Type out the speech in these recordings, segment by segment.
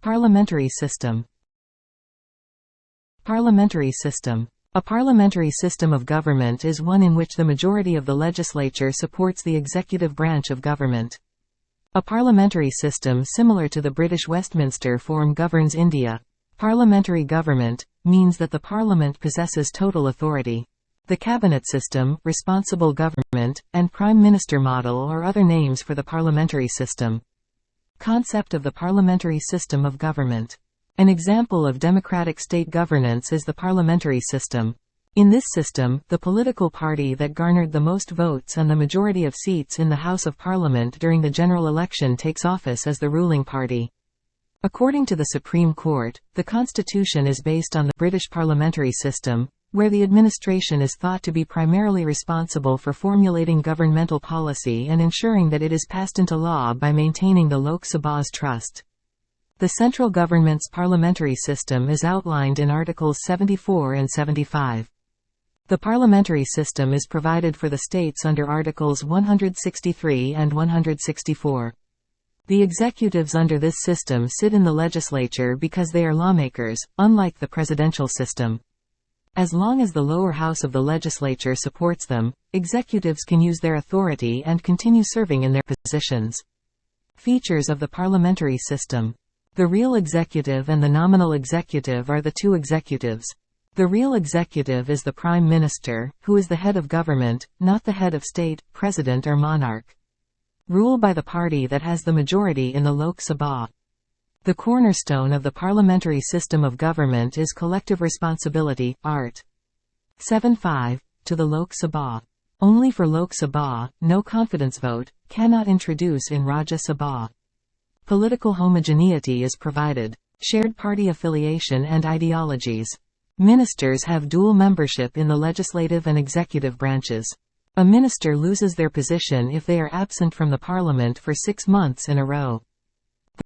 Parliamentary system. Parliamentary system. A parliamentary system of government is one in which the majority of the legislature supports the executive branch of government. A parliamentary system similar to the British Westminster form governs India. Parliamentary government means that the parliament possesses total authority. The cabinet system, responsible government, and prime minister model are other names for the parliamentary system. Concept of the parliamentary system of government. An example of democratic state governance is the parliamentary system. In this system, the political party that garnered the most votes and the majority of seats in the House of Parliament during the general election takes office as the ruling party. According to the Supreme Court, the Constitution is based on the British parliamentary system, where the administration is thought to be primarily responsible for formulating governmental policy and ensuring that it is passed into law by maintaining the Lok Sabha's trust. The central government's parliamentary system is outlined in Articles 74 and 75. The parliamentary system is provided for the states under Articles 163 and 164. The executives under this system sit in the legislature because they are lawmakers, unlike the presidential system. As long as the lower house of the legislature supports them, executives can use their authority and continue serving in their positions. Features of the parliamentary system. The real executive and the nominal executive are the two executives. The real executive is the prime minister, who is the head of government, not the head of state, president or monarch. Rule by the party that has the majority in the Lok Sabha. The cornerstone of the parliamentary system of government is collective responsibility, Art. 7.5, to the Lok Sabha. Only for Lok Sabha, no confidence vote, cannot introduce in Rajya Sabha. Political homogeneity is provided. Shared party affiliation and ideologies. Ministers have dual membership in the legislative and executive branches. A minister loses their position if they are absent from the parliament for 6 months in a row.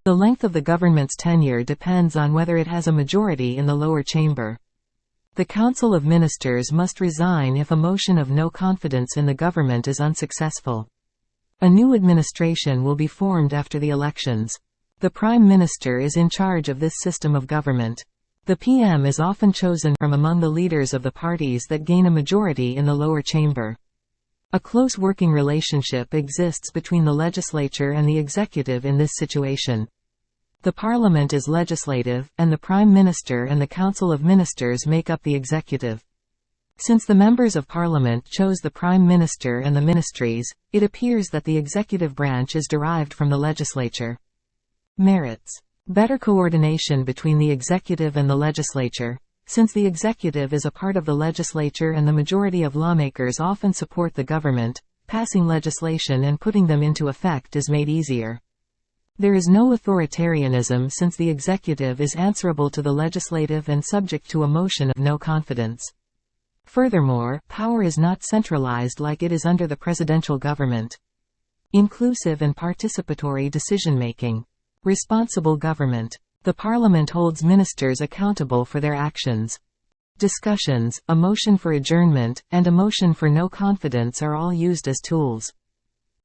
The length of the government's tenure depends on whether it has a majority in the lower chamber. The Council of Ministers must resign if a motion of no confidence in the government is unsuccessful. A new administration will be formed after the elections. The Prime Minister is in charge of this system of government. The PM is often chosen from among the leaders of the parties that gain a majority in the lower chamber. A close working relationship exists between the legislature and the executive in this situation. The Parliament is legislative, and the Prime Minister and the Council of Ministers make up the executive. Since the members of Parliament chose the Prime Minister and the ministries, it appears that the executive branch is derived from the legislature. Merits. Better coordination between the executive and the legislature. Since the executive is a part of the legislature and the majority of lawmakers often support the government, passing legislation and putting them into effect is made easier. There is no authoritarianism since the executive is answerable to the legislative and subject to a motion of no confidence. Furthermore, power is not centralized like it is under the presidential government. Inclusive and participatory decision-making. Responsible government. The Parliament holds ministers accountable for their actions. Discussions, a motion for adjournment, and a motion for no confidence are all used as tools.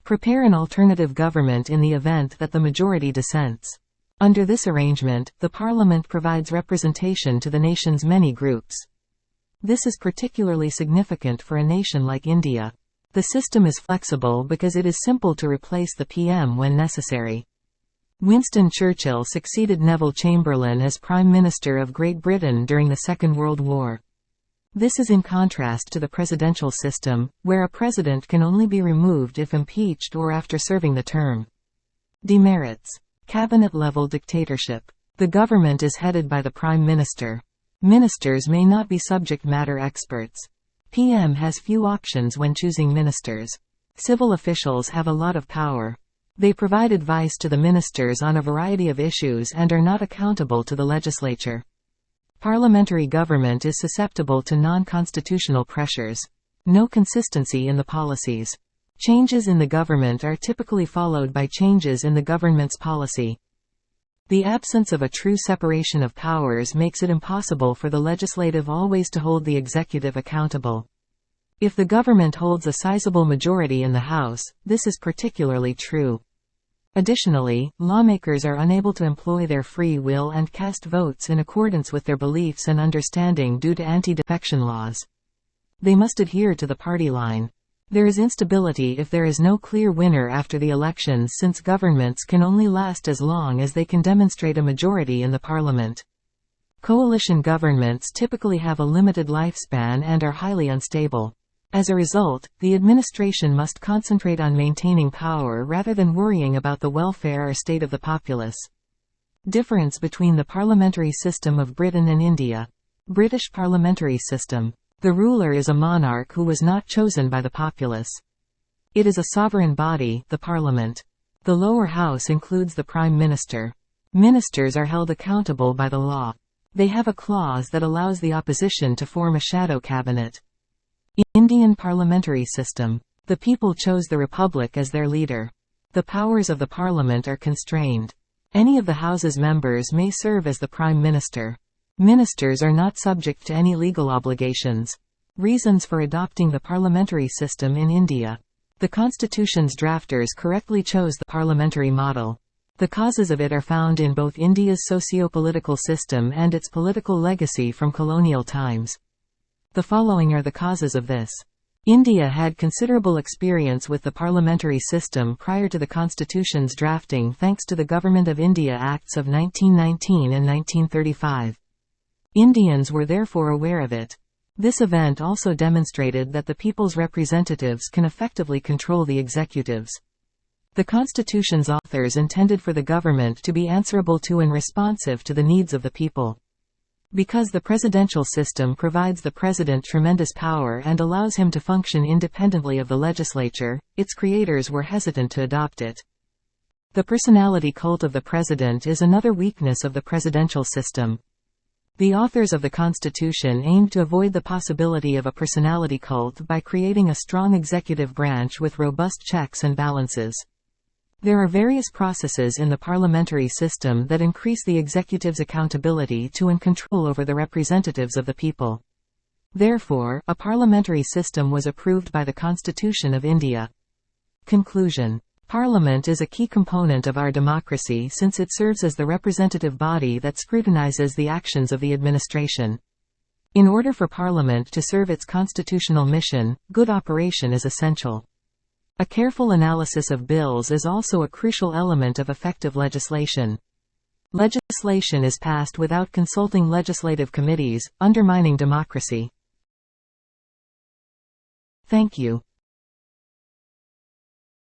Prepare an alternative government in the event that the majority dissents. Under this arrangement, the Parliament provides representation to the nation's many groups. This is particularly significant for a nation like India. The system is flexible because it is simple to replace the PM when necessary. Winston Churchill succeeded Neville Chamberlain as Prime Minister of Great Britain during the Second World War. This is in contrast to the presidential system, where a president can only be removed if impeached or after serving the term. Demerits. Cabinet-level dictatorship. The government is headed by the Prime Minister. Ministers may not be subject matter experts. PM has few options when choosing ministers. Civil officials have a lot of power. They provide advice to the ministers on a variety of issues and are not accountable to the legislature. Parliamentary government is susceptible to non-constitutional pressures. No consistency in the policies. Changes in the government are typically followed by changes in the government's policy. The absence of a true separation of powers makes it impossible for the legislative always to hold the executive accountable. If the government holds a sizable majority in the House, this is particularly true. Additionally, lawmakers are unable to employ their free will and cast votes in accordance with their beliefs and understanding due to anti-defection laws. They must adhere to the party line. There is instability if there is no clear winner after the elections, since governments can only last as long as they can demonstrate a majority in the parliament. Coalition governments typically have a limited lifespan and are highly unstable. As a result, the administration must concentrate on maintaining power rather than worrying about the welfare or state of the populace. Difference between the parliamentary system of Britain and India. British parliamentary system. The ruler is a monarch who was not chosen by the populace. It is a sovereign body, the parliament. The lower house includes the prime minister. Ministers are held accountable by the law. They have a clause that allows the opposition to form a shadow cabinet. Indian parliamentary system. The people chose the republic as their leader. The powers of the parliament are constrained. Any of the house's members may serve as the prime minister. Ministers are not subject to any legal obligations. Reasons for adopting the parliamentary system in India. The constitution's drafters correctly chose the parliamentary model. The causes of it are found in both India's socio-political system and its political legacy from colonial times. The following are the causes of this. India had considerable experience with the parliamentary system prior to the constitution's drafting thanks to the Government of India Acts of 1919 and 1935. Indians were therefore aware of it. This event also demonstrated that the people's representatives can effectively control the executives. The Constitution's authors intended for the government to be answerable to and responsive to the needs of the people. Because the presidential system provides the president tremendous power and allows him to function independently of the legislature, its creators were hesitant to adopt it. The personality cult of the president is another weakness of the presidential system. The authors of the Constitution aimed to avoid the possibility of a personality cult by creating a strong executive branch with robust checks and balances. There are various processes in the parliamentary system that increase the executive's accountability to and control over the representatives of the people. Therefore, a parliamentary system was approved by the Constitution of India. Conclusion. Parliament is a key component of our democracy since it serves as the representative body that scrutinizes the actions of the administration. In order for Parliament to serve its constitutional mission, good operation is essential. A careful analysis of bills is also a crucial element of effective legislation. Legislation is passed without consulting legislative committees, undermining democracy. Thank you.